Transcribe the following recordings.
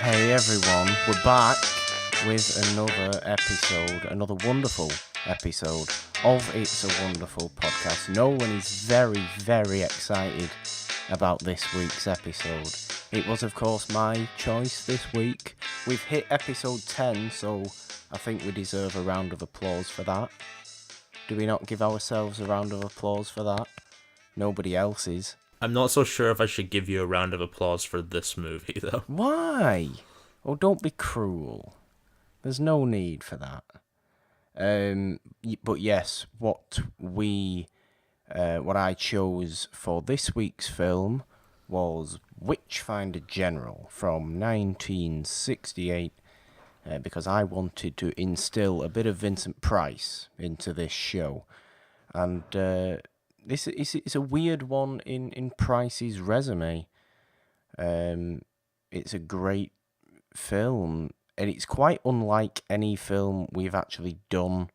Hey everyone, we're back with another wonderful episode of It's a Wonderful Podcast. Nolan is very, very excited about this week's episode. It was, of course, my choice this week. We've hit episode 10, so I think we deserve a round of applause for that. Do we not give ourselves a round of applause for that? Nobody else is. I'm not so sure if I should give you a round of applause for this movie, though. Why? Oh, don't be cruel. There's no need for that. But yes, what I chose for this week's film was Witchfinder General from 1968, because I wanted to instill a bit of Vincent Price into this show, and this is a weird one in Price's resume. It's a great film, and it's quite unlike any film we've actually done,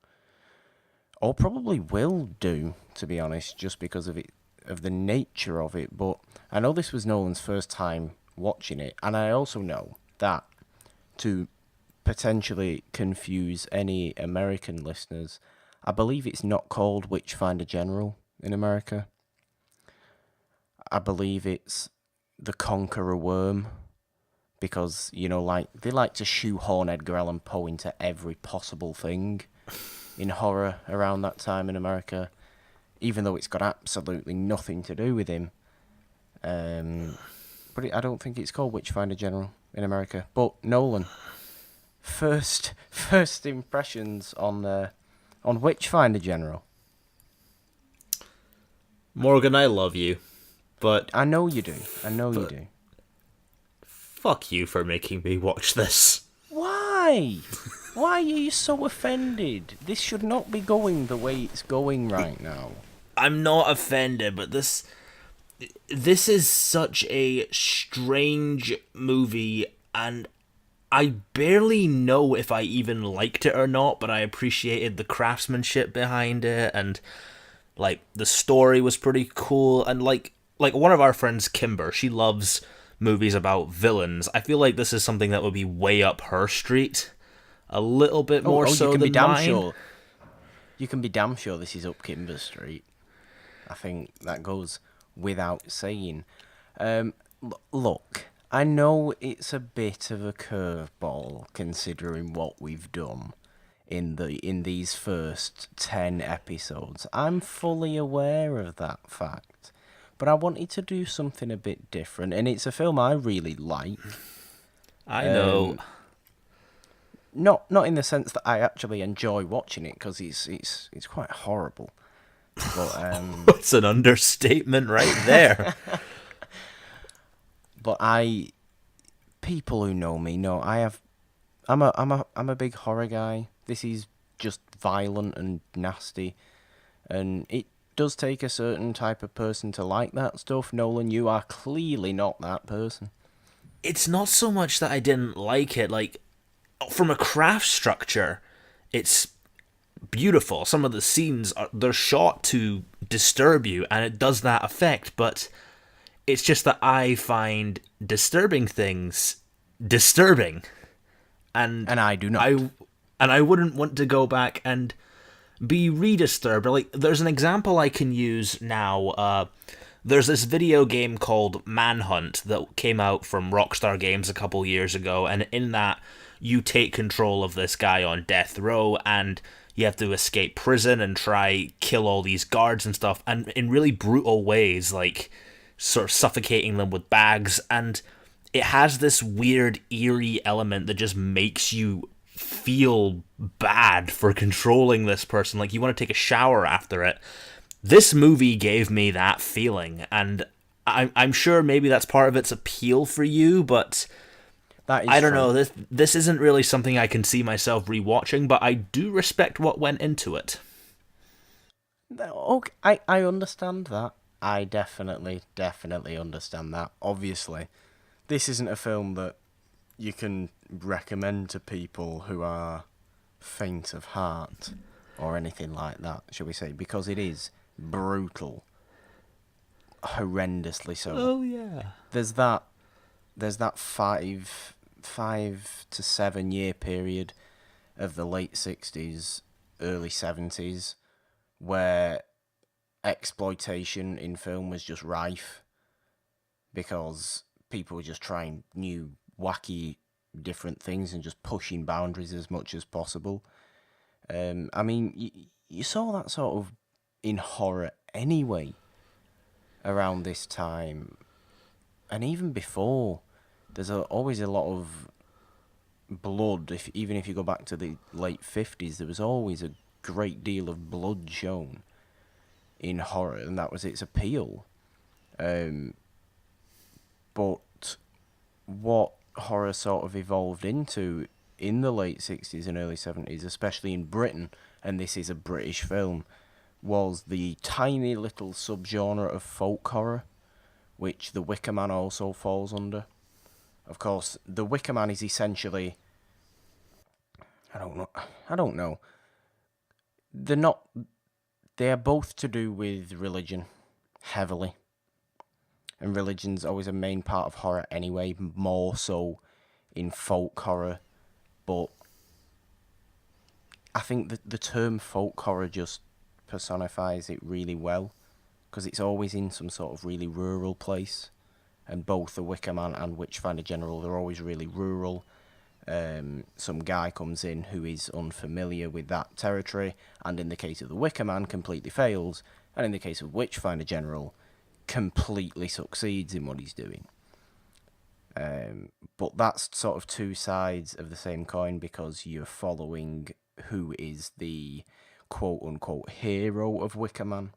or probably will do, to be honest, just because of the nature of it. But I know this was Nolan's first time watching it, and I also know that to potentially confuse any American listeners, I believe it's not called Witchfinder General in America. I believe it's The Conqueror Worm, because, you know, like, they like to shoehorn Edgar Allan Poe into every possible thing in horror around that time in America, even though it's got absolutely nothing to do with him. But I don't think it's called Witchfinder General in America. But Nolan, first impressions on Witchfinder General. Morgan, I love you, but I know you do. You do. Fuck you for making me watch this. Why? Why are you so offended? This should not be going the way it's going right now. I'm not offended, but this is such a strange movie, and I barely know if I even liked it or not, but I appreciated the craftsmanship behind it, and like the story was pretty cool, and like one of our friends, Kimber, she loves movies about villains. I feel like this is something that would be way up her street, a little bit more so than mine. You can be damn sure this is up Kimber Street. I think that goes without saying. Look, I know it's a bit of a curveball considering what we've done in these first 10 episodes. I'm fully aware of that fact. But I wanted to do something a bit different, and it's a film I really like. I know. Not in the sense that I actually enjoy watching it, because it's quite horrible. But It's an understatement right there. But people who know me know I'm a big horror guy. This is just violent and nasty, and it does take a certain type of person to like that stuff. Nolan, you are clearly not that person. It's not so much that I didn't like it, like, from a craft structure, it's beautiful. Some of the scenes, they're shot to disturb you, and it does that effect, but it's just that I find disturbing things disturbing. And I do not. I wouldn't want to go back and be redisturbed. Like, there's an example I can use now. There's this video game called Manhunt that came out from Rockstar Games a couple years ago, and in that, you take control of this guy on death row, and you have to escape prison and try kill all these guards and stuff, and in really brutal ways, like sort of suffocating them with bags, and it has this weird, eerie element that just makes you feel bad for controlling this person. Like, you want to take a shower after it. This movie gave me that feeling, and I'm sure maybe that's part of its appeal for you, but I don't know. This isn't really something I can see myself rewatching, but I do respect what went into it. Okay, I understand that. I definitely understand that. Obviously, this isn't a film that you can recommend to people who are faint of heart or anything like that, shall we say, because it is brutal, horrendously so. Oh yeah. There's that 5 to 7 year period of the late 60s, early 70s, where exploitation in film was just rife because people were just trying new, wacky, different things and just pushing boundaries as much as possible. I mean, you saw that sort of in horror anyway around this time, and even before. There's always a lot of blood. Even if you go back to the late 50s, there was always a great deal of blood shown in horror, and that was its appeal. But what horror sort of evolved into in the late 60s and early 70s, especially in Britain, and this is a British film, was the tiny little subgenre of folk horror, which The Wicker Man also falls under. Of course, The Wicker Man is essentially... I don't know. They're not... They are both to do with religion, heavily. And religion's always a main part of horror anyway, more so in folk horror. But I think that the term folk horror just personifies it really well, because it's always in some sort of really rural place. And both The Wicker Man and Witchfinder General, they're always really rural. Some guy comes in who is unfamiliar with that territory, and in the case of The Wicker Man, completely fails, and in the case of Witchfinder General, completely succeeds in what he's doing. But that's sort of two sides of the same coin, because you're following who is the quote-unquote hero of Wicker Man,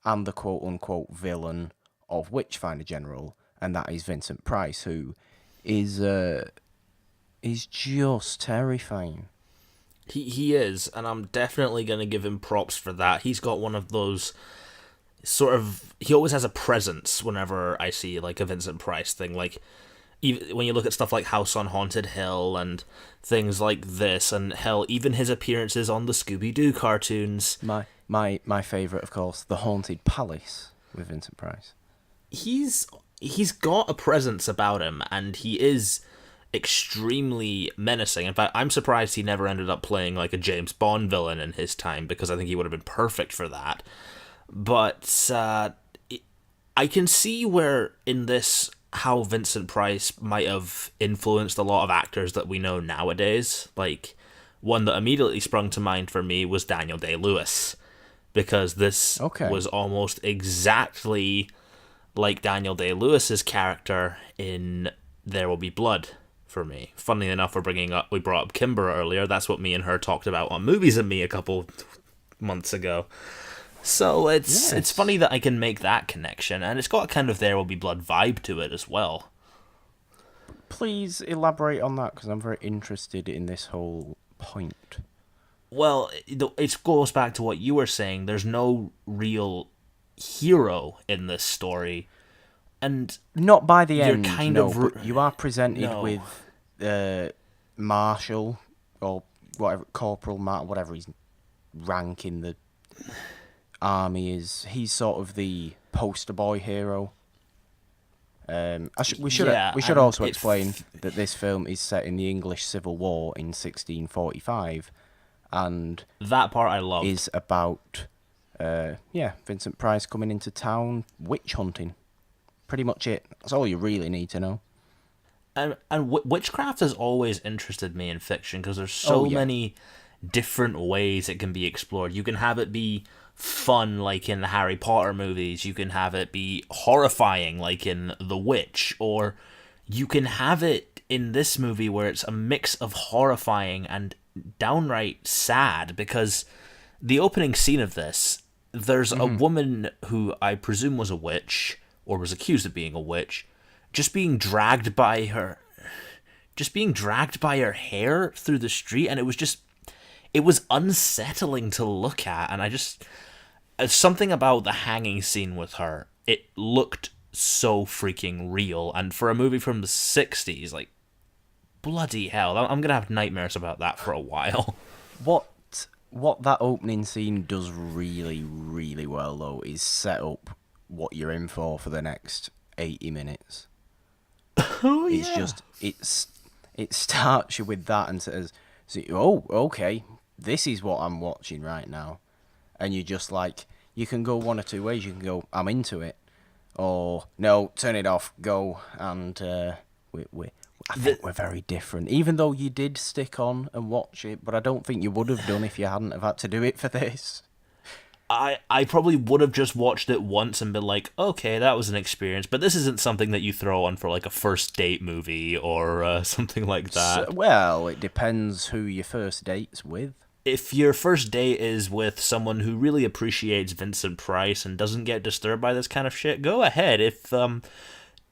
and the quote-unquote villain of Witchfinder General, and that is Vincent Price, who is just terrifying. He is, and I'm definitely going to give him props for that. He's got one of those sort of... He always has a presence whenever I see, like, a Vincent Price thing. Like, even when you look at stuff like House on Haunted Hill and things like this, and hell, even his appearances on the Scooby-Doo cartoons. My favourite, of course, The Haunted Palace with Vincent Price. He's got a presence about him, and he is extremely menacing. In fact, I'm surprised he never ended up playing like a James Bond villain in his time, because I think he would have been perfect for that. But I can see where in this how Vincent Price might have influenced a lot of actors that we know nowadays. Like, one that immediately sprung to mind for me was Daniel Day-Lewis, because this was almost exactly like Daniel Day-Lewis's character in There Will Be Blood for me. Funnily enough, we brought up Kimber earlier. That's what me and her talked about on Movies and Me a couple months ago. So it's funny that I can make that connection, and it's got a kind of There Will Be Blood vibe to it as well. Please elaborate on that, because I'm very interested in this whole point. Well, it goes back to what you were saying. There's no real hero in this story, and not by the end, but you are presented with Marshall, or whatever, Corporal Martin, whatever his rank in the army is. He's sort of the poster boy hero. We should also explain that this film is set in the English Civil War in 1645, and that part I love is about Vincent Price coming into town witch hunting. Pretty much it. That's all you really need to know. And witchcraft has always interested me in fiction, because there's so many different ways it can be explored. You can have it be fun, like in the Harry Potter movies. You can have it be horrifying, like in The Witch. Or you can have it in this movie where it's a mix of horrifying and downright sad, because the opening scene of this, there's a woman who I presume was a witch, or was accused of being a witch, just being dragged by her hair through the street, and it was unsettling to look at, and something about the hanging scene with her, it looked so freaking real, and for a movie from the 60s, like, bloody hell, I'm gonna have nightmares about that for a while. What that opening scene does really, really well, though, is set up what you're in for the next 80 minutes. Oh, yeah. it starts you with that and says, so, "Oh, okay, this is what I'm watching right now," and you just like you can go one or two ways. You can go, "I'm into it," or "No, turn it off, go," and we I The, think we're very different. Even though you did stick on and watch it, but I don't think you would have done if you hadn't have had to do it for this. I probably would have just watched it once and been like, okay, that was an experience, but this isn't something that you throw on for like a first date movie or something like So, that. well, it depends who your first date's with. If your first date is with someone who really appreciates Vincent Price and doesn't get disturbed by this kind of shit, go ahead.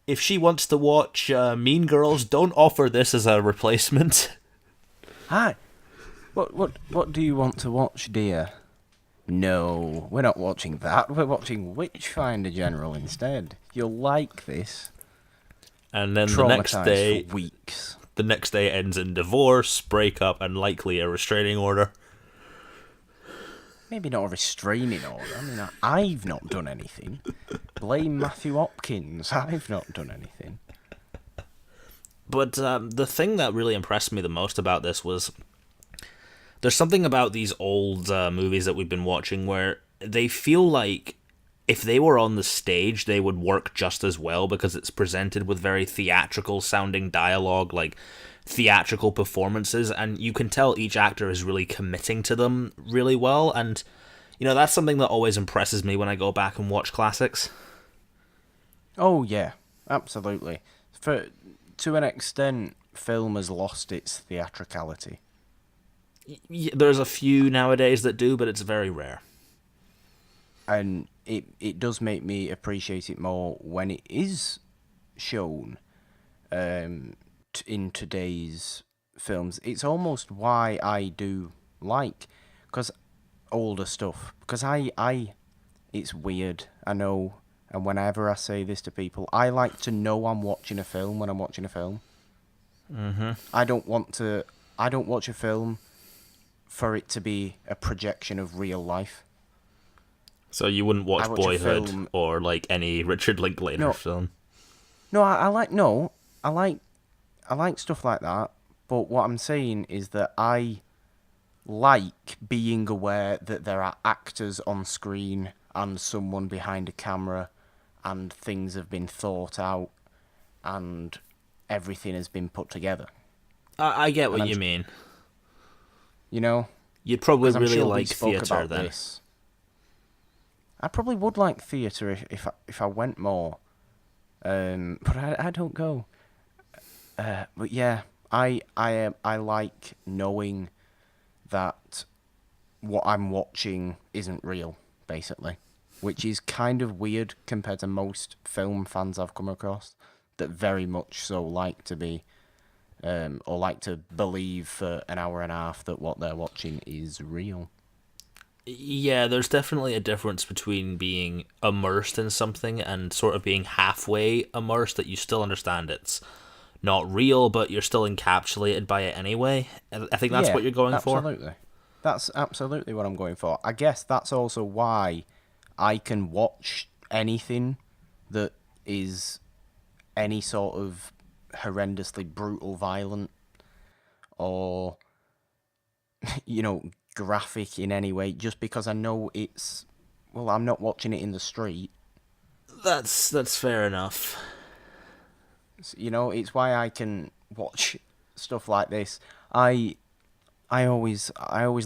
If she wants to watch Mean Girls, don't offer this as a replacement. Hi, what do you want to watch, dear? No, we're not watching that. We're watching Witchfinder General instead. You'll like this. And then Traumatized for weeks. the next day ends in divorce, breakup, and likely a restraining order. Maybe not a restraining order. I mean, I've not done anything. Blame Matthew Hopkins. I've not done anything. But the thing that really impressed me the most about this was there's something about these old movies that we've been watching where they feel like if they were on the stage, they would work just as well because it's presented with very theatrical sounding dialogue, like theatrical performances, and you can tell each actor is really committing to them really well. And, you know, that's something that always impresses me when I go back and watch classics. Oh, yeah, absolutely. To an extent, film has lost its theatricality. There's a few nowadays that do, but it's very rare. And it does make me appreciate it more when it is shown in today's films. It's almost why I do like because older stuff. Because it's weird, I know. And whenever I say this to people, I like to know I'm watching a film when I'm watching a film. Mm-hmm. I don't watch a film for it to be a projection of real life. So you wouldn't watch a Boyhood film. or like any Richard Linklater film? No, I like stuff like that. But what I'm saying is that I like being aware that there are actors on screen and someone behind a camera, and things have been thought out, and everything has been put together. I get what you mean. You know, You'd probably 'cause I'm really sure we like spoke theatre about then. this. I probably would like theatre if I went more, but I don't go. But yeah, I like knowing that what I'm watching isn't real, basically, which is kind of weird compared to most film fans I've come across that very much so like to be, or like to believe for an hour and a half that what they're watching is real. Yeah, there's definitely a difference between being immersed in something and sort of being halfway immersed that you still understand it's not real, but you're still encapsulated by it anyway. I think that's Yeah, what you're going for. absolutely. That's absolutely what I'm going for. I guess that's also why I can watch anything that is any sort of horrendously brutal, violent, or graphic in any way, just because I know it's. Well, I'm not watching it in the street. That's fair enough. It's why I can watch stuff like this. I always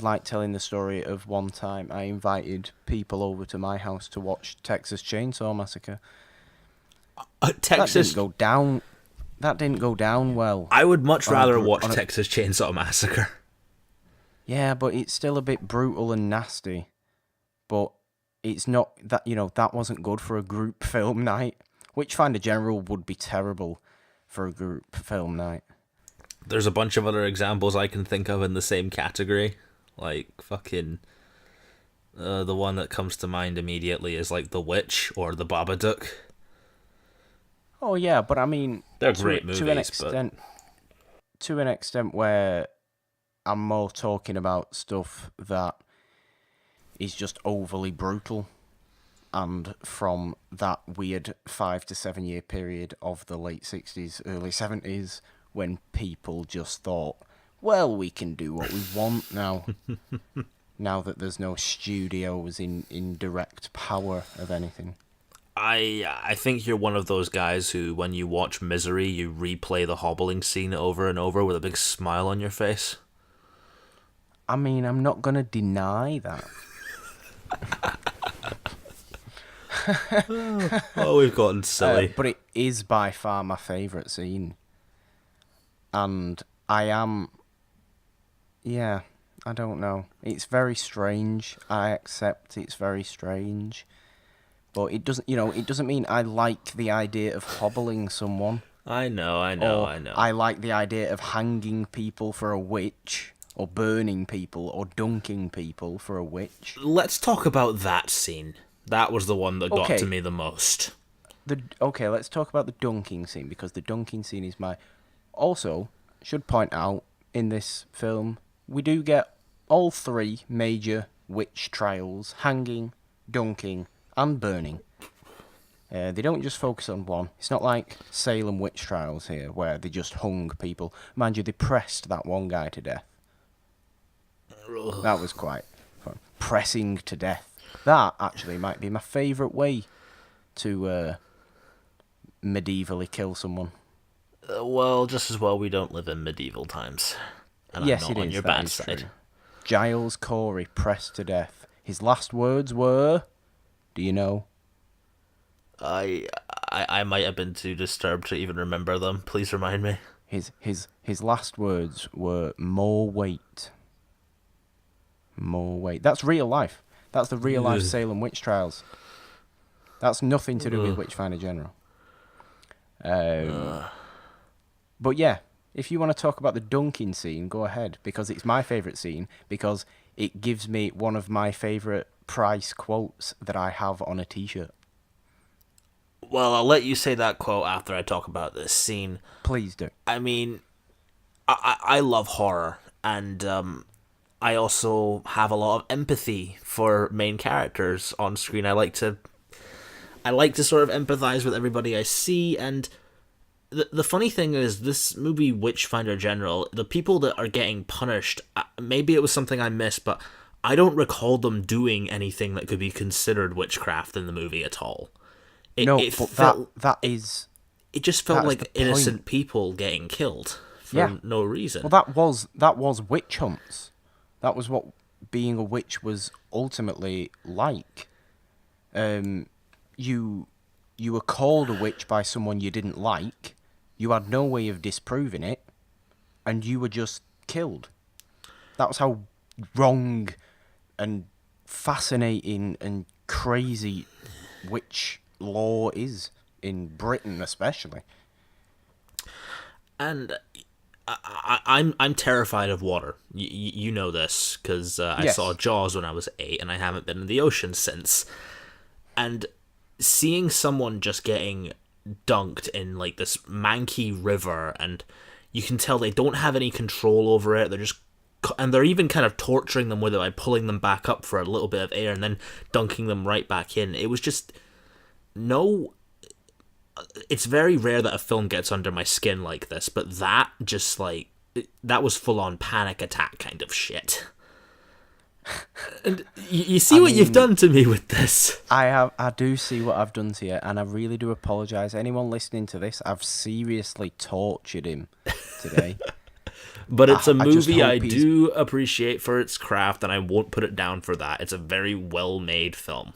like telling the story of one time I invited people over to my house to watch Texas Chainsaw Massacre. Texas. That didn't go down well. I would much rather watch Texas Chainsaw Massacre. Yeah, but it's still a bit brutal and nasty. But it's not that that wasn't good for a group film night. Witchfinder General would be terrible for a group film night. There's a bunch of other examples I can think of in the same category. Like, fucking... the one that comes to mind immediately is, like, The Witch or The Babadook. Oh, yeah, but I mean... They're great movies, to an extent where I'm more talking about stuff that is just overly brutal, and from that weird 5 to 7 year period of the late 60s, early 70s, when people just thought, well, we can do what we want now. Now that there's no studios in direct power of anything. I think you're one of those guys who, when you watch Misery, you replay the hobbling scene over and over with a big smile on your face. I mean, I'm not going to deny that. Oh, we've gotten silly. But it is by far my favourite scene. And I am... Yeah, I don't know. It's very strange. I accept it's very strange. But it doesn't mean I like the idea of hobbling someone. I know. I like the idea of hanging people for a witch, or burning people, or dunking people for a witch. Let's talk about that scene. That was the one that got to me the most. Let's talk about the dunking scene, because the dunking scene is my... Also, should point out, in this film, we do get all three major witch trials: hanging, dunking, and burning. They don't just focus on one. It's not like Salem witch trials here, where they just hung people. Mind you, they pressed that one guy to death. That was quite fun. Pressing to death. That, actually, might be my favourite way to medievally kill someone. Well, just as well we don't live in medieval times. And Yes, I'm it not on is. your That bad is side. true. Giles Corey pressed to death. His last words were... Do you know? I might have been too disturbed to even remember them. Please remind me. His last words were more weight. More weight. That's real life. That's the real life Salem witch trials. That's nothing to do with Witchfinder General. But yeah, if you want to talk about the dunking scene, go ahead, because it's my favourite scene, because it gives me one of my favourite Price quotes that I have on a t-shirt. Well, I'll let you say that quote after I talk about this scene. Please do. I mean, I love horror, and I also have a lot of empathy for main characters on screen. I like to sort of empathize with everybody I see, and the funny thing is, this movie Witchfinder General, the people that are getting punished, maybe it was something I missed, but I don't recall them doing anything that could be considered witchcraft in the movie at all. It just felt like innocent people getting killed for no reason. Well, that was witch hunts. That was what being a witch was ultimately like. You were called a witch by someone you didn't like. You had no way of disproving it, and you were just killed. That was how wrong and fascinating and crazy witch law is in Britain, especially. And I'm terrified of water. You know this, because I saw Jaws when I was 8, and I haven't been in the ocean since. And seeing someone just getting dunked in like this manky river, and you can tell they don't have any control over it. They're even kind of torturing them with it by pulling them back up for a little bit of air and then dunking them right back in. It was just it's very rare that a film gets under my skin like this, but that was full on panic attack kind of shit. And you see what you've done to me with this. I do see what I've done to you, and I really do apologise. Anyone listening to this, I've seriously tortured him today. But it's a movie I do appreciate for its craft, and I won't put it down for that. It's a very well-made film.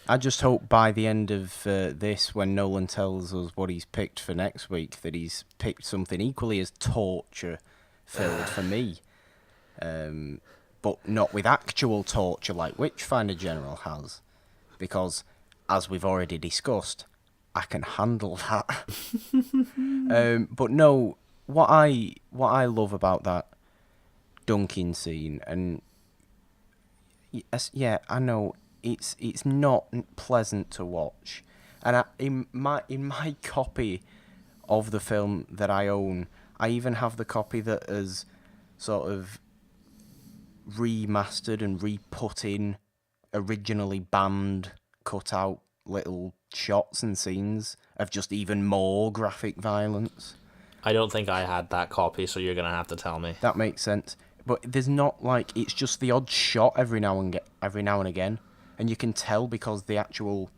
I just hope by the end of this, when Nolan tells us what he's picked for next week, that he's picked something equally as torture-filled for me. But not with actual torture like Witchfinder General has. Because, as we've already discussed, I can handle that. But no, what I love about that dunking scene, and yeah, I know it's not pleasant to watch. And in my copy of the film that I own, I even have the copy that is sort of remastered and re-put in originally banned, cut out little shots and scenes of just even more graphic violence. I don't think I had that copy, so you're gonna have to tell me. That makes sense. But there's not like it's just the odd shot every now and again, and you can tell because the actual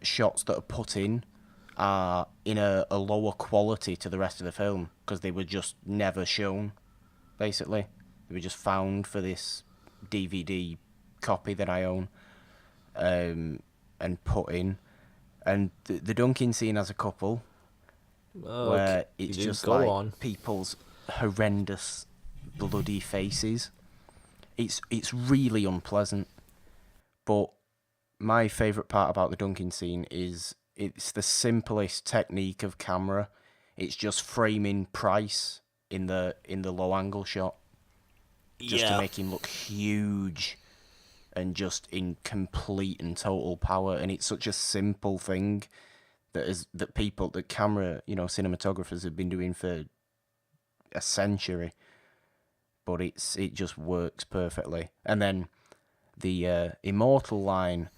shots that are put in are in a lower quality to the rest of the film because they were just never shown. Basically, they were just found for this DVD copy that I own, and put in. And the dunking scene has a couple where it's just go like on. people's horrendous bloody faces. It's really unpleasant. But my favourite part about the dunking scene is it's the simplest technique of camera. It's just framing Price in the low angle shot, just to make him look huge and just in complete and total power. And it's such a simple thing that people, the camera, cinematographers have been doing for a century. But it just works perfectly. And then the immortal line,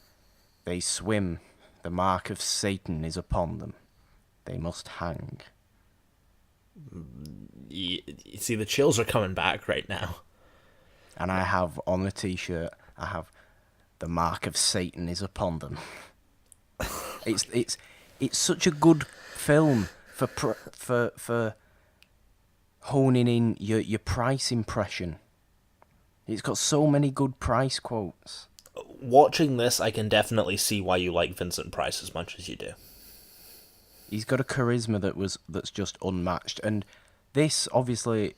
"They swim, the mark of Satan is upon them. They must hang." You see, the chills are coming back right now. And I have on the t-shirt, I have "the mark of Satan is upon them." It's such a good film for honing in your Price impression. It's got so many good Price quotes. Watching this, I can definitely see why you like Vincent Price as much as you do. He's got a charisma that's just unmatched, and this obviously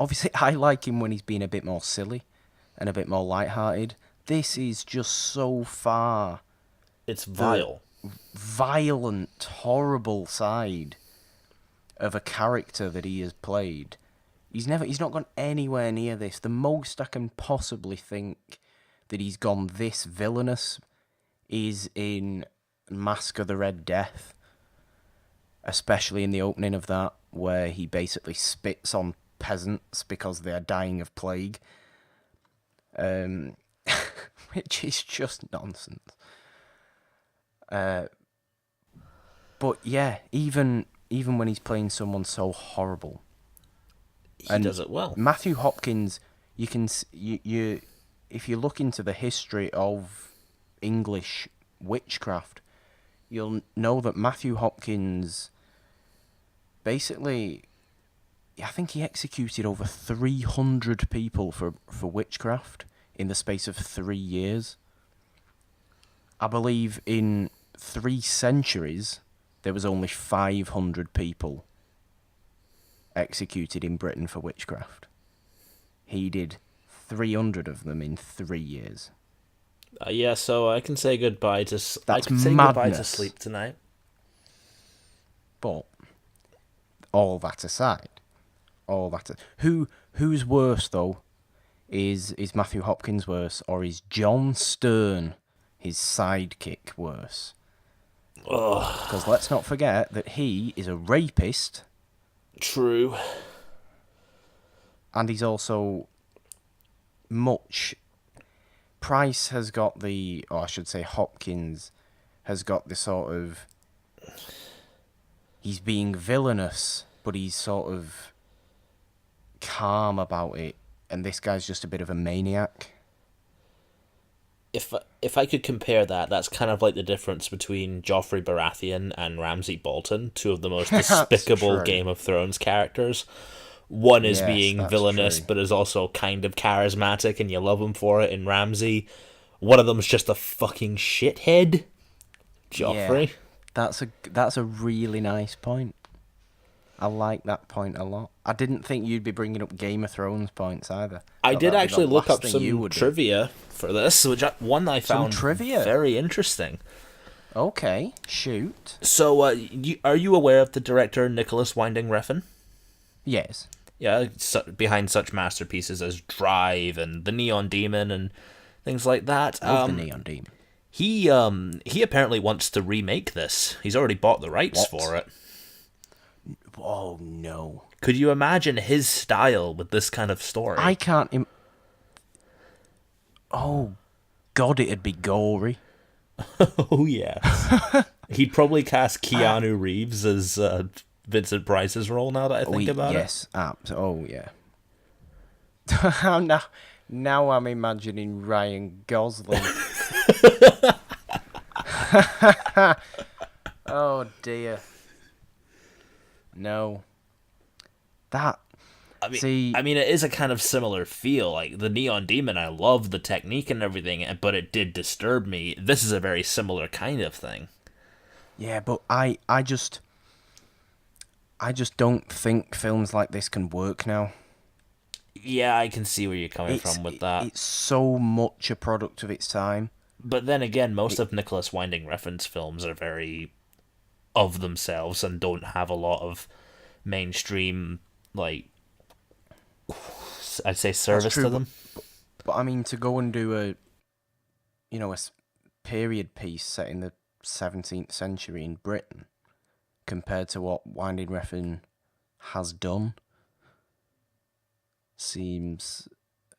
I like him when he's being a bit more silly and a bit more lighthearted. This is just so far It's vile. violent, horrible side of a character that he has played. He's not gone anywhere near this. The most I can possibly think that he's gone this villainous is in Mask of the Red Death, especially in the opening of that, where he basically spits on peasants because they are dying of plague, which is just nonsense. But yeah, even when he's playing someone so horrible, He does it well. Matthew Hopkins, you if you look into the history of English witchcraft, you'll know that Matthew Hopkins basically, I think he executed over 300 people for witchcraft in the space of 3 years. I believe in 3 centuries there was only 500 people executed in Britain for witchcraft. He did 300 of them in 3 years. Yeah, so I can say goodbye to That's goodbye to madness. sleep tonight. But all that aside, who's worse though? Is Matthew Hopkins worse, or is John Stern, his sidekick, worse? Because let's not forget that he is a rapist. True. And he's also much... Price has got or I should say Hopkins has got the sort of... He's being villainous, but he's sort of calm about it. And this guy's just a bit of a maniac. If I could compare that, that's kind of like the difference between Joffrey Baratheon and Ramsay Bolton, two of the most despicable true. Game of Thrones characters. One is Yes, being that's villainous, true. but is also kind of charismatic, and you love him for it in Ramsay. One of them's just a fucking shithead. Joffrey. Yeah, that's a really nice point. I like that point a lot. I didn't think you'd be bringing up Game of Thrones points either. I Thought did that'd be actually the look last up thing some you would do. trivia for this, which I found trivia? very interesting. Okay, shoot. So, are you aware of the director Nicholas Winding Refn? Yes. Yeah, behind such masterpieces as Drive and The Neon Demon and things like that. Love the Neon Demon. He apparently wants to remake this. He's already bought the rights for it. Oh, no. Could you imagine his style with this kind of story? I can't... Oh, God, it'd be gory. Oh, yeah. He'd probably cast Keanu Reeves as Vincent Price's role now that I think about it. Yes, oh yeah. now, now I'm imagining Ryan Gosling. Oh dear. No. That. See, I mean, it is a kind of similar feel. Like the Neon Demon, I love the technique and everything, but it did disturb me. This is a very similar kind of thing. yeah, but I just don't think films like this can work now. Yeah, I can see where you're coming from with that. It's so much a product of its time. But then again, most of Nicholas Winding Refn's films are very of themselves and don't have a lot of mainstream, like, I'd say, service true, to them. But I mean, to go and do a period piece set in the 17th century in Britain, compared to what Winding Refn has done, seems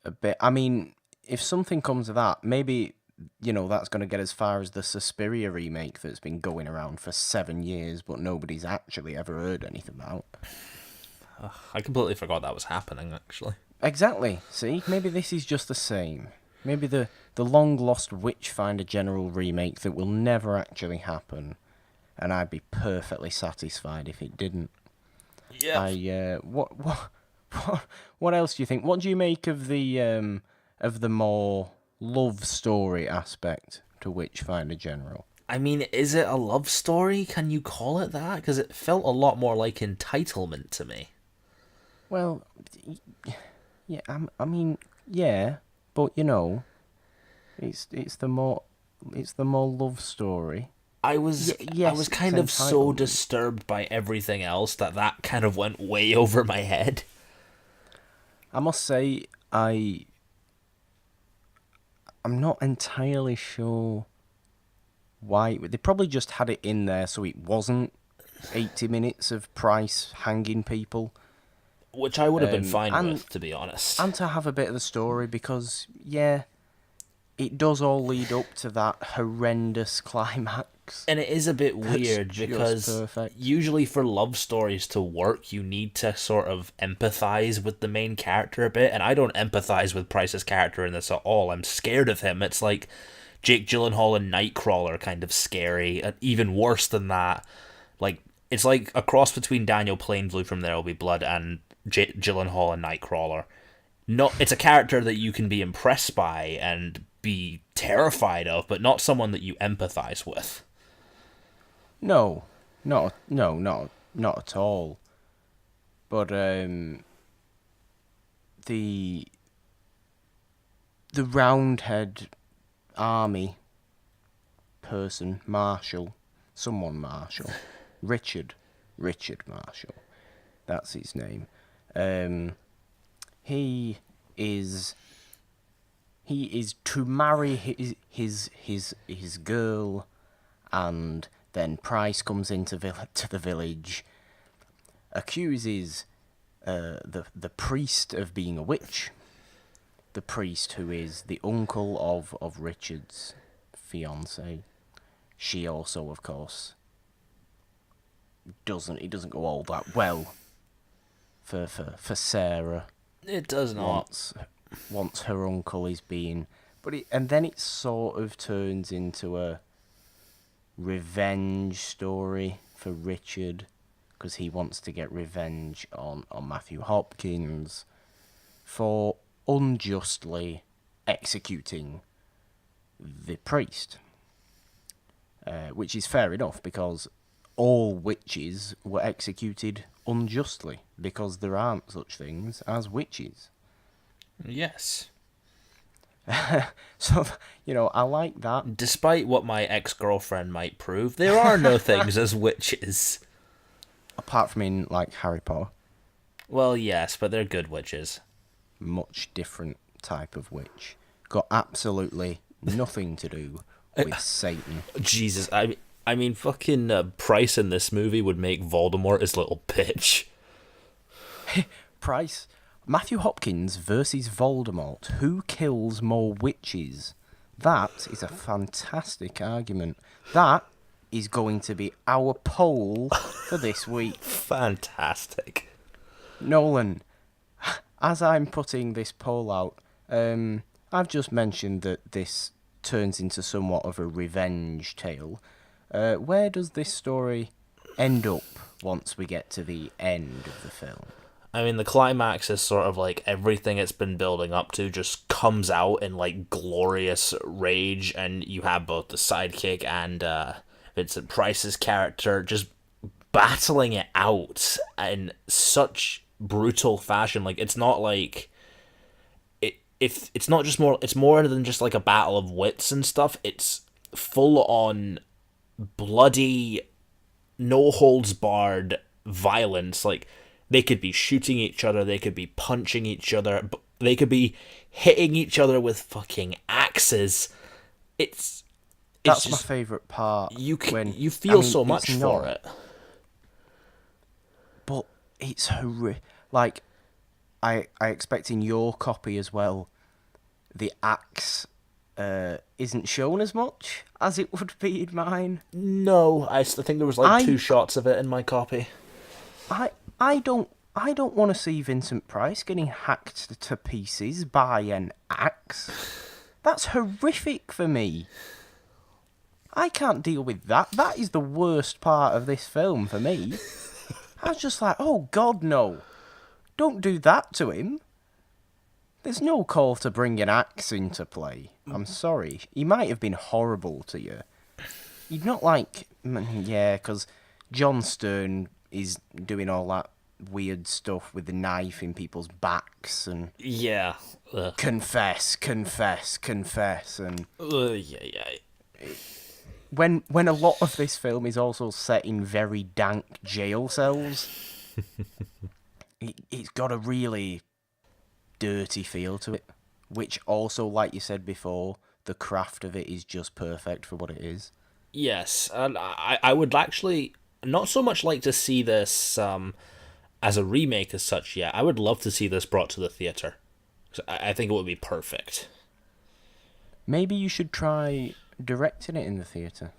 a bit. I mean, if something comes of that, maybe that's going to get as far as the Suspiria remake that's been going around for 7 years, but nobody's actually ever heard anything about. I completely forgot that was happening, actually. Exactly. See, maybe this is just the same. Maybe the long-lost Witchfinder General remake that will never actually happen, and I'd be perfectly satisfied if it didn't. Yeah. What else do you think? What do you make of the more love story aspect to Witchfinder General? I mean, is it a love story? Can you call it that? Because it felt a lot more like entitlement to me. Well, yeah, I mean, yeah, but it's the more love story. I was kind of so disturbed by everything else that kind of went way over my head. I must say, I'm not entirely sure why. They probably just had it in there so it wasn't 80 minutes of Price hanging people. Which I would have been fine with, to be honest. And to have a bit of the story, because, yeah, it does all lead up to that horrendous climax. And it is a bit weird because perfect. Usually for love stories to work, you need to sort of empathize with the main character a bit, and I don't empathize with Price's character in this at all. I'm scared of him. It's like Jake Gyllenhaal and Nightcrawler kind of scary, and even worse than that. Like, it's like a cross between Daniel Plainview from There Will Be Blood and Gyllenhaal and Nightcrawler. It's a character that you can be impressed by and be terrified of, but not someone that you empathize with. No, not at all. But the Roundhead army person, someone Marshall, Richard Marshall, that's his name. He is to marry his girl, and then Price comes into the village, accuses the priest of being a witch. The priest, who is the uncle of Richard's fiancée. She also, of course, doesn't go all that well for Sarah. It does not. Once her uncle is being, and then it sort of turns into a revenge story for Richard, because he wants to get revenge on Matthew Hopkins for unjustly executing the priest, which is fair enough, because all witches were executed unjustly, because there aren't such things as witches. Yes. So, I like that. Despite what my ex-girlfriend might prove, there are no things as witches. Apart from in, like, Harry Potter. Well, yes, but they're good witches. Much different type of witch. Got absolutely nothing to do with Satan. Jesus, I mean, fucking Price in this movie would make Voldemort his little bitch. Price? Matthew Hopkins versus Voldemort. Who kills more witches? That is a fantastic argument. That is going to be our poll for this week. Fantastic. Nolan, as I'm putting this poll out, I've just mentioned that this turns into somewhat of a revenge tale. Where does this story end up once we get to the end of the film? I mean, the climax is sort of like everything it's been building up to just comes out in like glorious rage, and you have both the sidekick and Vincent Price's character just battling it out in such brutal fashion. Like it's not like if it's not just more, it's more than just like a battle of wits and stuff. It's full on bloody, no holds barred violence. Like they could be shooting each other, they could be punching each other, they could be hitting each other with fucking axes. It's That's just, my favourite part. You feel so much for it. But it's horrific. Like, I expect in your copy as well, the axe isn't shown as much as it would be in mine. No, I think there was like 2 shots of it in my copy. I don't want to see Vincent Price getting hacked to pieces by an axe. That's horrific for me. I can't deal with that. That is the worst part of this film for me. I was just like, oh God, no. Don't do that to him. There's no call to bring an axe into play. I'm sorry. He might have been horrible to you. You're not like... Yeah, because John Stern is doing all that weird stuff with the knife in people's backs and... Yeah. Confess, and... Yeah. When a lot of this film is also set in very dank jail cells, it's got a really dirty feel to it, which also, like you said before, the craft of it is just perfect for what it is. Yes, and I would actually not so much like to see this as a remake as such yet. I would love to see this brought to the theatre. I think it would be perfect. Maybe you should try directing it in the theatre.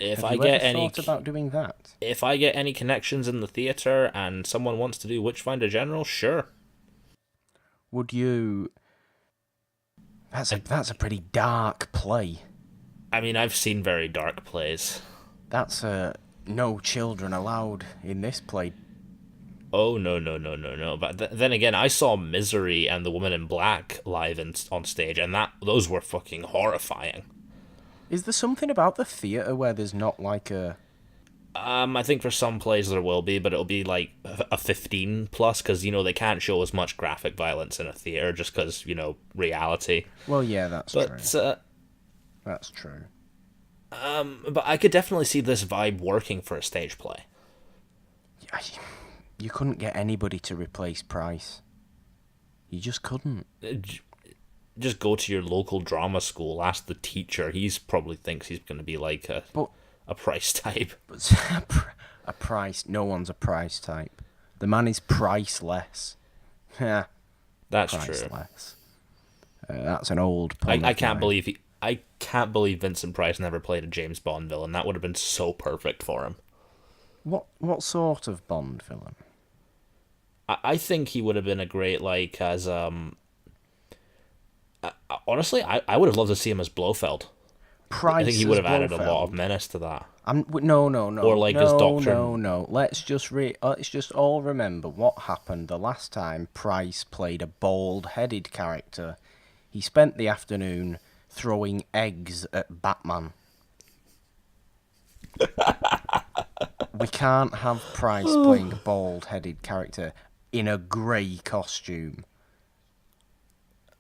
Have you ever thought about doing that? If I get any connections in the theatre and someone wants to do Witchfinder General, sure. Would you... That's a pretty dark play. I mean, I've seen very dark plays. That's no children allowed in this play. Oh, no. But then again, I saw Misery and The Woman in Black live on stage, and those were fucking horrifying. Is there something about the theatre where there's not like a... I think for some plays there will be, but it'll be like a 15 plus, because, they can't show as much graphic violence in a theatre just because, reality. Well, yeah, that's true. That's true. But I could definitely see this vibe working for a stage play. You couldn't get anybody to replace Price. You just couldn't. Just go to your local drama school, ask the teacher. He's probably thinks he's going to be like a Price type. But a Price, no one's a Price type. The man is priceless. Yeah, that's priceless. True. That's an old pun. I can't believe Vincent Price never played a James Bond villain. That would have been so perfect for him. What sort of Bond villain? I think he would have been a great honestly, I would have loved to see him as Blofeld. Price. I think he would have added a lot of menace to that. No. Or like his doctrine. No. Let's just all remember what happened the last time Price played a bald-headed character. He spent the afternoon throwing eggs at Batman. We can't have Price playing a bald-headed character in a grey costume.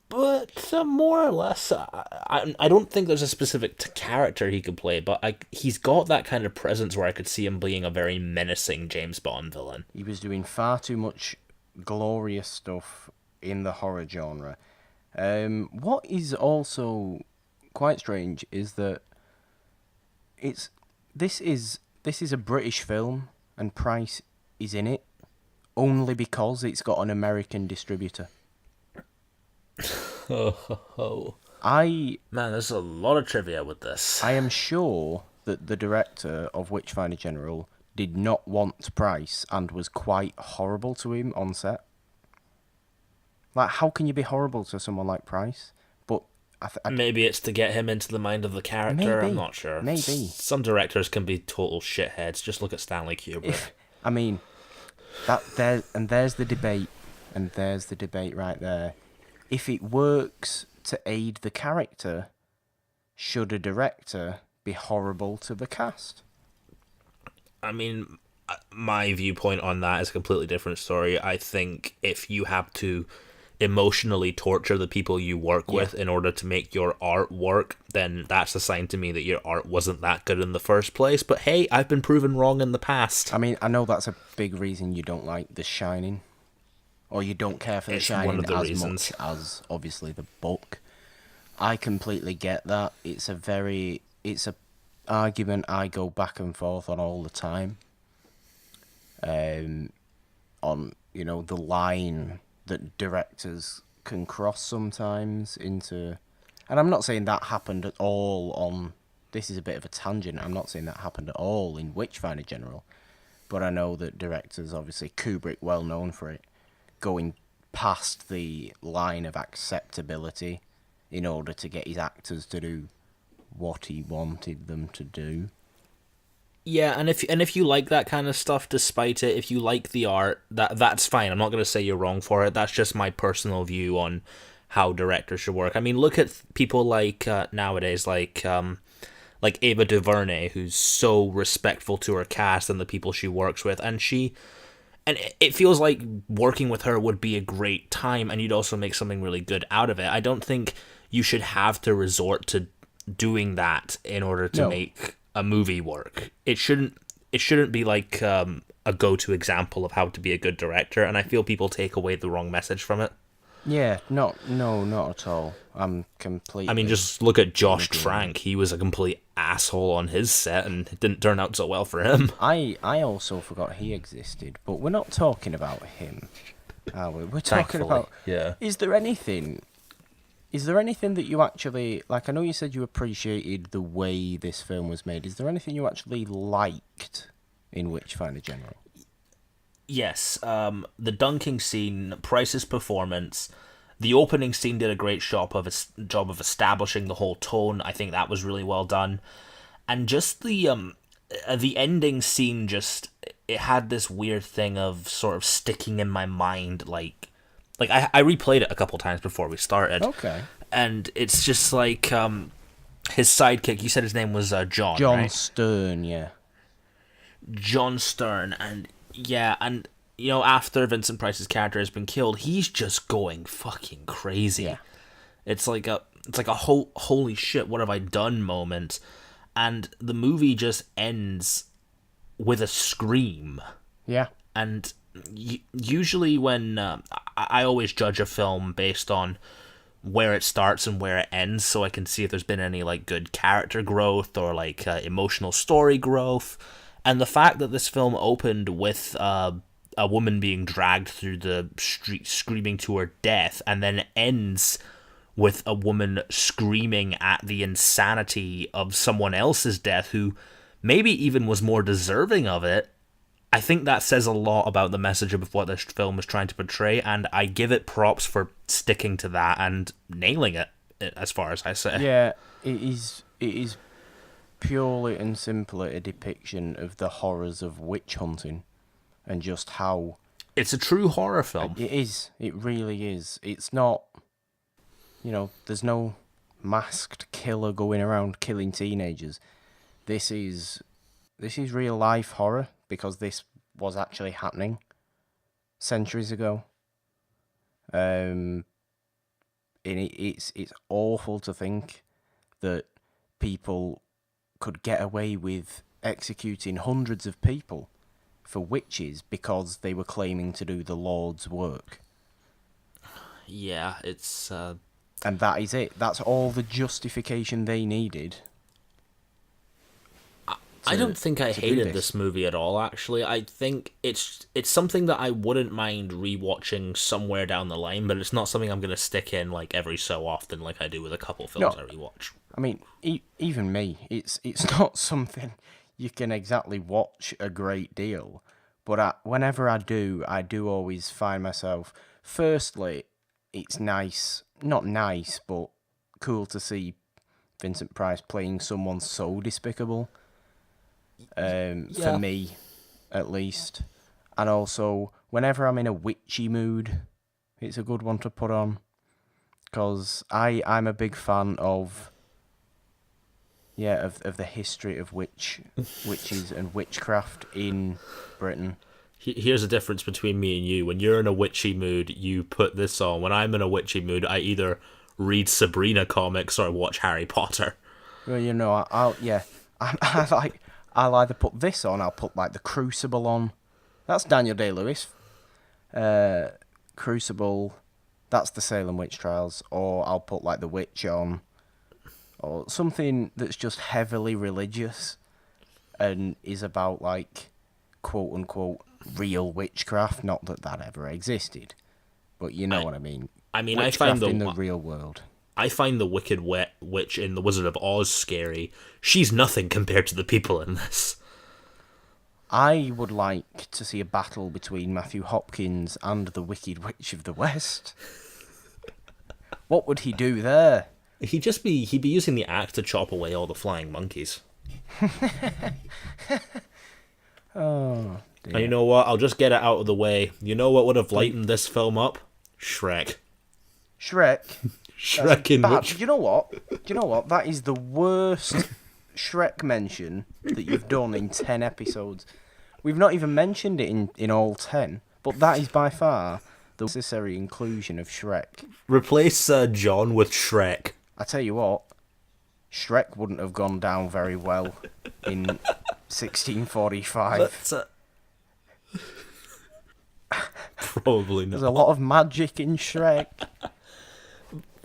But more or less, I don't think there's a specific character he could play, but he's got that kind of presence where I could see him being a very menacing James Bond villain. He was doing far too much glorious stuff in the horror genre. What is also quite strange is that this is a British film and Price is in it only because it's got an American distributor. Man, there's a lot of trivia with this. I am sure that the director of Witchfinder General did not want Price and was quite horrible to him on set. Like, how can you be horrible to someone like Price? But Maybe it's to get him into the mind of the character. I'm maybe, not sure. maybe. Some directors can be total shitheads. Just look at Stanley Kubrick. I mean, there's the debate, and there's the debate right there. If it works to aid the character, should a director be horrible to the cast? I mean, my viewpoint on that is a completely different story. I think if you have to emotionally torture the people you work with in order to make your art work, then that's a sign to me that your art wasn't that good in the first place. But hey, I've been proven wrong in the past. I mean, I know that's a big reason you don't like The Shining, or you don't care for The Shining one of the as reasons. much as obviously the book. I completely get that. It's a argument I go back and forth on all the time. On the line that directors can cross sometimes into, and I'm not saying that happened at all on. This is a bit of a tangent. I'm not saying that happened at all in Witchfinder General, but I know that directors, obviously Kubrick, well known for it, going past the line of acceptability in order to get his actors to do what he wanted them to do. Yeah, and if you like that kind of stuff, despite it, if you like the art, that's fine. I'm not going to say you're wrong for it. That's just my personal view on how directors should work. I mean, look at people like nowadays, like Ava DuVernay, who's so respectful to her cast and the people she works with, and it feels like working with her would be a great time, and you'd also make something really good out of it. I don't think you should have to resort to doing that in order to make a movie work. It shouldn't be like a go-to example of how to be a good director, and I feel people take away the wrong message from it. Yeah, not at all. I'm completely. I mean, just look at Josh Trank. He was a complete asshole on his set, and it didn't turn out so well for him. I also forgot he existed, but we're not talking about him, are we? We're talking about. Yeah. Is there anything that you actually like? I know you said you appreciated the way this film was made. Is there anything you actually liked in Witchfinder General? Yes, the dunking scene, Price's performance, the opening scene did a great job of establishing the whole tone. I think that was really well done, and just the ending scene, it had this weird thing of sort of sticking in my mind, like I replayed it a couple times before we started. Okay. And it's just like his sidekick. You said his name was John. John right? Stern, yeah. John Stern, and after Vincent Price's character has been killed, he's just going fucking crazy. Yeah. It's like a holy shit, what have I done moment, and the movie just ends with a scream. Yeah. And usually when I always judge a film based on where it starts and where it ends, so I can see if there's been any like good character growth or like emotional story growth. And the fact that this film opened with a woman being dragged through the street screaming to her death, and then ends with a woman screaming at the insanity of someone else's death who maybe even was more deserving of it, I think that says a lot about the message of what this film is trying to portray, and I give it props for sticking to that and nailing it, as far as I say. Yeah, it is purely and simply a depiction of the horrors of witch hunting and just how... It's a true horror film. It is. It really is. It's not... there's no masked killer going around killing teenagers. This is real life horror, because this was actually happening centuries ago. And it's awful to think that people could get away with executing hundreds of people for witches because they were claiming to do the Lord's work. Yeah, it's... And that is it. That's all the justification they needed. I don't think I hated this movie at all, actually. I think it's something that I wouldn't mind rewatching somewhere down the line, but it's not something I'm going to stick in like every so often like I do with a couple films I rewatch. I mean, even me, it's not something you can exactly watch a great deal. But whenever I do always find myself. Firstly, it's nice, not nice, but cool to see Vincent Price playing someone so despicable. For Yeah. me, at least. And also, whenever I'm in a witchy mood, it's a good one to put on. Because I'm a big fan of the history of witches and witchcraft in Britain. Here's the difference between me and you. When you're in a witchy mood, you put this on. When I'm in a witchy mood, I either read Sabrina comics or watch Harry Potter. Well, I'll either put this on, I'll put like the Crucible on. That's Daniel Day-Lewis. Crucible, that's the Salem witch trials, or I'll put like The Witch on, or something that's just heavily religious and is about like quote unquote real witchcraft. Not that that ever existed, but you know what I mean. I mean, Witchcraft in the real world. I find the Wicked Witch in The Wizard of Oz scary. She's nothing compared to the people in this. I would like to see a battle between Matthew Hopkins and the Wicked Witch of the West. What would he do there? He'd be using the axe to chop away all the flying monkeys. Oh, dear. And you know what? I'll just get it out of the way. You know what would have lightened this film up? Shrek. Shrek. Shrek in Bad. which... Do you know what? That is the worst Shrek mention that you've done in 10 episodes. We've not even mentioned it in all 10, but that is by far the necessary inclusion of Shrek. Replace John with Shrek. I tell you what, Shrek wouldn't have gone down very well in 1645. Probably not. There's a lot of magic in Shrek.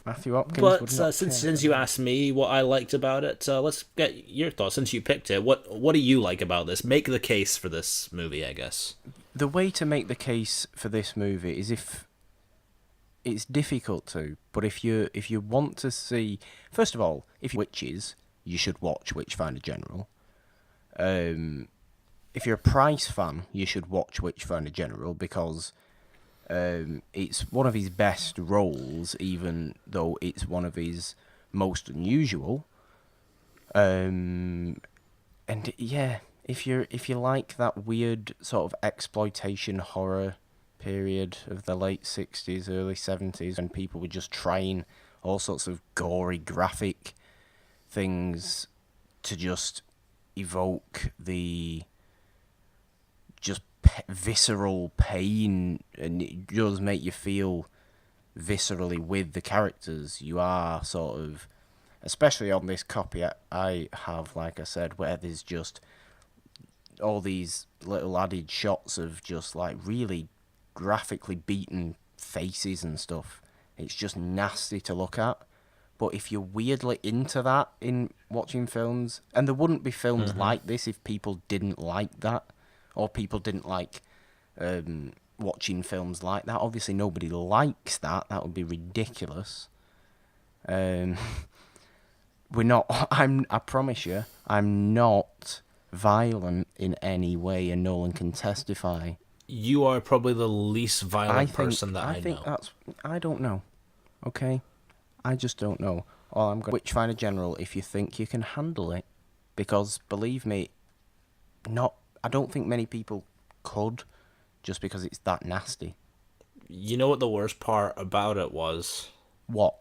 Matthew Hopkins But would not since you asked me what I liked about it, let's get your thoughts. Since you picked it, what do you like about this? Make the case for this movie, I guess. The way to make the case for this movie is if it's difficult to, but if you want to see, first of all, if you're witches, you should watch Witchfinder General. If you're a Price fan, you should watch Witchfinder General because it's one of his best roles, even though it's one of his most unusual. And yeah, if you like that weird sort of exploitation horror period of the late 60s, early 70s, when people were just trying all sorts of gory, graphic things to just evoke the just visceral pain, and it does make you feel viscerally with the characters. You are sort of, especially on this copy I have, like I said, where there's just all these little added shots of just like really graphically beaten faces and stuff. It's just nasty to look at. But if you're weirdly into that in watching films, and there wouldn't be films like this if people didn't like that, or people didn't like watching films like that. Obviously, nobody likes that. That would be ridiculous. We're not. I promise you, I'm not violent in any way, and Nolan can testify. You are probably the least violent person that I think know. I don't know. Okay, I just don't know. All I'm going. Witchfinder General, if you think you can handle it, because believe me, I don't think many people could, just because it's that nasty. You know what the worst part about it was? What?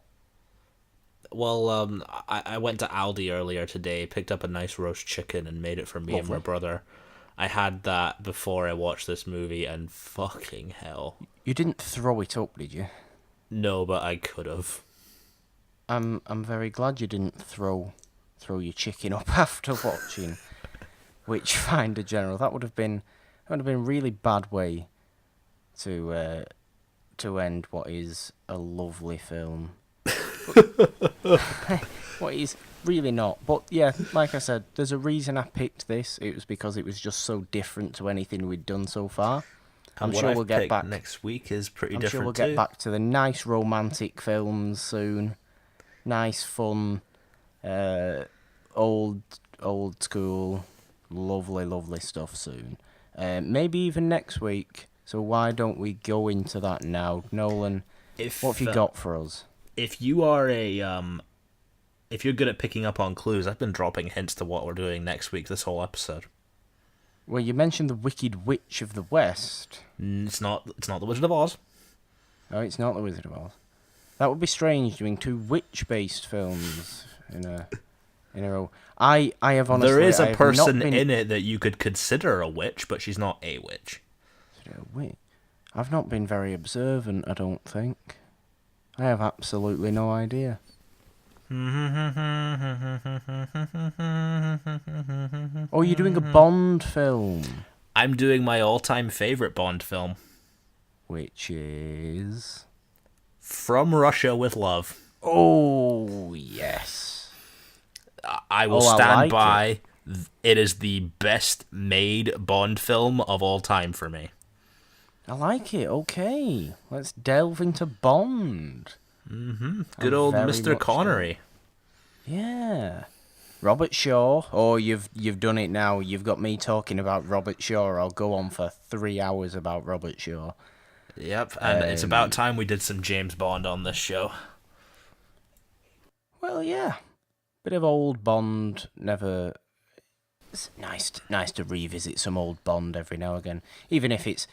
Well, I went to Aldi earlier today, picked up a nice roast chicken and made it for me and my brother. I had that before I watched this movie, and fucking hell. You didn't throw it up, did you? No, but I could have. I'm very glad you didn't throw your chicken up after watching Witchfinder General. That would have been a really bad way to end what is a lovely film. What is really not. But yeah, like I said, there's a reason I picked this. It was because it was just so different to anything we'd done so far. I'm sure we'll get back next week is pretty I'm different sure we'll too. get back to the nice romantic films soon. Nice, fun, old school lovely, lovely stuff soon. Maybe even next week. So why don't we go into that now, Nolan? What have If you got for us? if you are if you're good at picking up on clues, I've been dropping hints to what we're doing next week. This whole episode. Well, you mentioned the Wicked Witch of the West. It's not the Wizard of Oz. Oh, it's not the Wizard of Oz. That would be strange doing two witch-based films in a row. I have honestly. There is I a have person not been... in it that you could consider a witch, but she's not a witch. Wait, I've not been very observant. I don't think. I have absolutely no idea. Oh, you're doing a Bond film, I'm doing my all-time favorite Bond film, which is From Russia with Love. oh yes. I will I stand like by. It is the best made Bond film of all time for me. I like it. Okay, let's delve into Bond. Good old very Mr. much Connery. Yeah. Robert Shaw. Oh, you've done it now. You've got me talking about Robert Shaw. I'll go on for 3 hours about Robert Shaw. Yep, and it's about time we did some James Bond on this show. Well, yeah. Bit of old Bond. Never. It's nice to revisit some old Bond every now and again, even if it's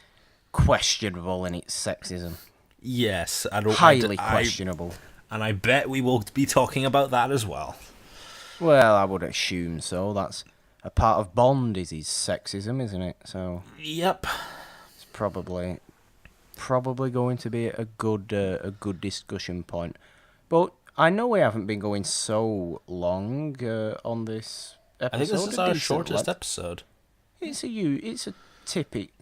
questionable in its sexism. Yes, Highly questionable. And I bet we will be talking about that as well. Well, I would assume so. That's a part of Bond is his sexism, isn't it? So Yep. it's probably going to be a good discussion point. But I know we haven't been going so long on this episode. I think this is our Decent shortest length. episode. It's a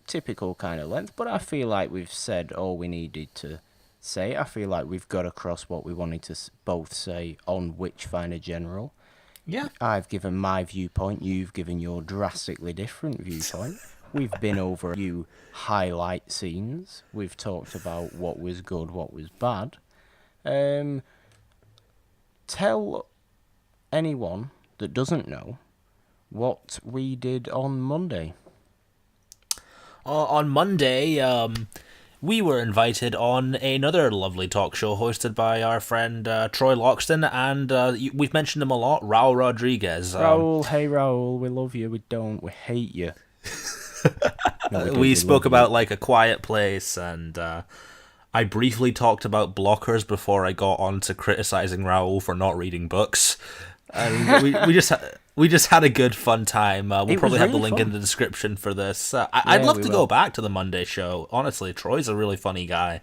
typical kind of length, but I feel like we've said all we needed to say. I feel like we've got across what we wanted to both say on Witchfinder General. Yeah. I've given my viewpoint, you've given your drastically different viewpoint. We've been over a few highlight scenes. We've talked about what was good, what was bad. Tell anyone that doesn't know what we did on Monday. On Monday, we were invited on another lovely talk show hosted by our friend Troy Loxton, and we've mentioned him a lot, Raul Rodriguez. Raul, hey Raul, we love you, we don't, we hate you. No, we spoke about like A Quiet Place, and I briefly talked about blockers before I got on to criticizing Raul for not reading books. And we just had a good fun time. We'll probably have the link in the description for this. I'd love to go back to the Monday show. Honestly, Troy's a really funny guy,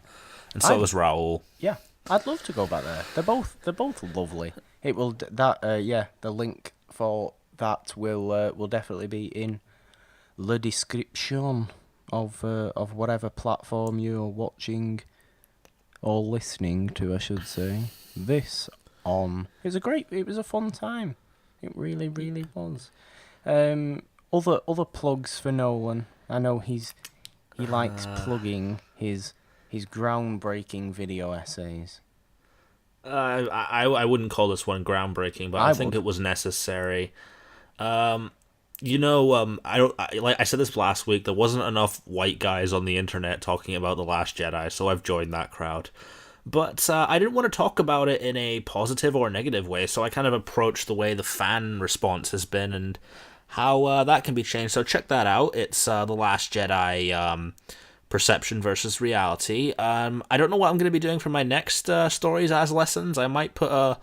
and so is Raul. Yeah, I'd love to go back there. They're both lovely. It will the link for that will definitely be in the description of whatever platform you're watching or listening to, I should say. This on. It was a fun time. It really, really was. Other plugs for Nolan. I know he likes plugging his groundbreaking video essays. I wouldn't call this one groundbreaking, but I think it was necessary. I said this last week. There wasn't enough white guys on the internet talking about The Last Jedi, so I've joined that crowd. But I didn't want to talk about it in a positive or negative way, so I kind of approached the way the fan response has been and how that can be changed. So check that out. It's The Last Jedi Perception versus Reality. I don't know what I'm going to be doing for my next Stories as Lessons. I might put a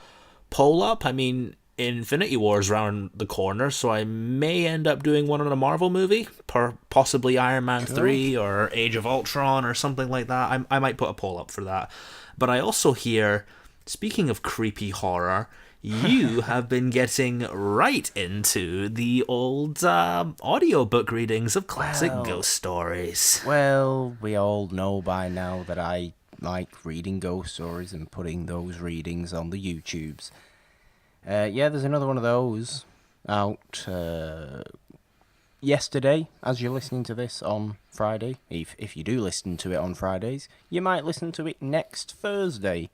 poll up. I mean, Infinity War is around the corner, so I may end up doing one on a Marvel movie, possibly Iron Man 3 or Age of Ultron or something like that. I might put a poll up for that. But I also hear, speaking of creepy horror, you have been getting right into the old audiobook readings of classic ghost stories. Well, we all know by now that I like reading ghost stories and putting those readings on the YouTubes. There's another one of those out yesterday, as you're listening to this on Friday. If you do listen to it on Fridays, you might listen to it next Thursday.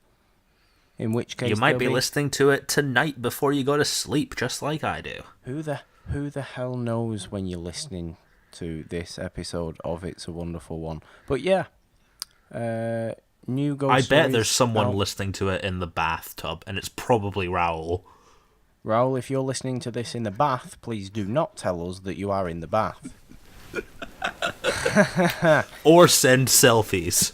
In which case, you might be listening to it tonight before you go to sleep, just like I do. Who who the hell knows when you're listening to this episode of It's a Wonderful One. But yeah, new ghost I bet stories there's someone out. listening to it in the bathtub, and it's probably Raoul. Raoul, if you're listening to this in the bath, please do not tell us that you are in the bath. Or send selfies.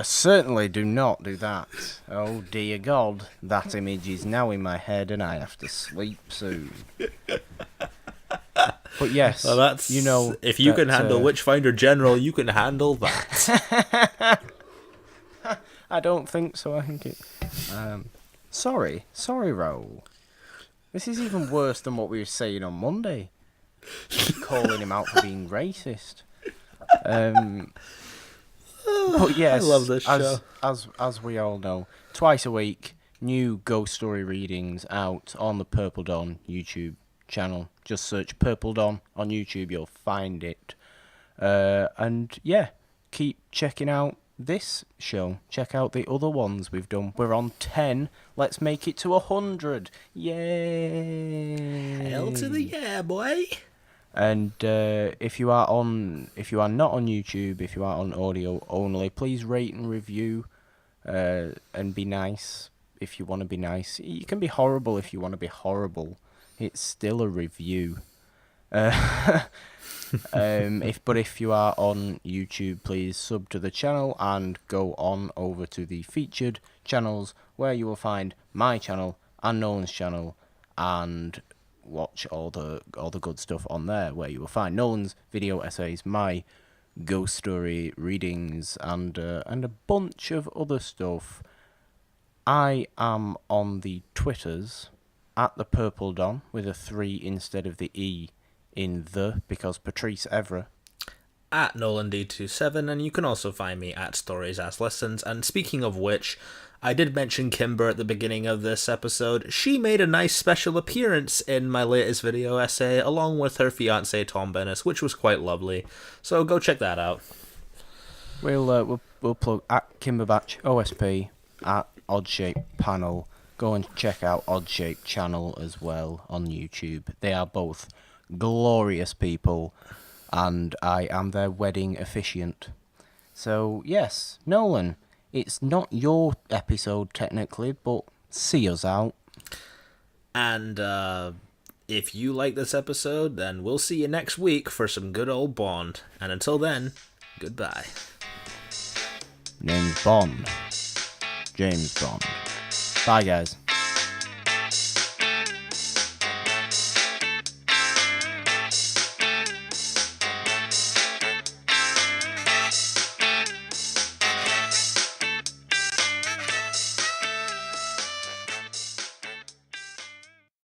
Certainly do not do that. Oh dear God, that image is now in my head and I have to sleep soon. But yes, Well, that's, you know, if you that, can handle Witchfinder General, you can handle that. I don't think so. I think it. Sorry, Raoul. This is even worse than what we were saying on Monday. Calling him out for being racist. But yes, I love this show. As we all know, twice a week, new ghost story readings out on the Purple Dawn YouTube channel. Just search Purple Dawn on YouTube, you'll find it. And yeah, keep checking out this show. Check out the other ones we've done. We're on 10. Let's make it to 100. Yay! Hell to the yeah, boy. And if you are not on YouTube, if you are on audio only, please rate and review, and be nice if you want to be nice. You can be horrible if you want to be horrible. It's still a review. If you are on YouTube, please sub to the channel and go on over to the featured channels where you will find my channel and Nolan's channel, and watch all the good stuff on there, where you will find Nolan's video essays, my ghost story readings, and a bunch of other stuff. I am on the Twitters at the Purple Dawn with a 3 instead of the E in the, because Patrice Evra. At NolanD27, and you can also find me at Stories as Lessons. And speaking of which, I did mention Kimber at the beginning of this episode. She made a nice special appearance in my latest video essay, along with her fiancé Tom Bennis, which was quite lovely. So go check that out. We'll plug at Kimberbatch OSP at Oddshape Panel. Go and check out Oddshape Channel as well on YouTube. They are both glorious people, and I am their wedding officiant. So yes, Nolan, it's not your episode technically, but see us out. And if you like this episode, then we'll see you next week for some good old Bond. And until then, goodbye. Name's Bond. James Bond. Bye guys.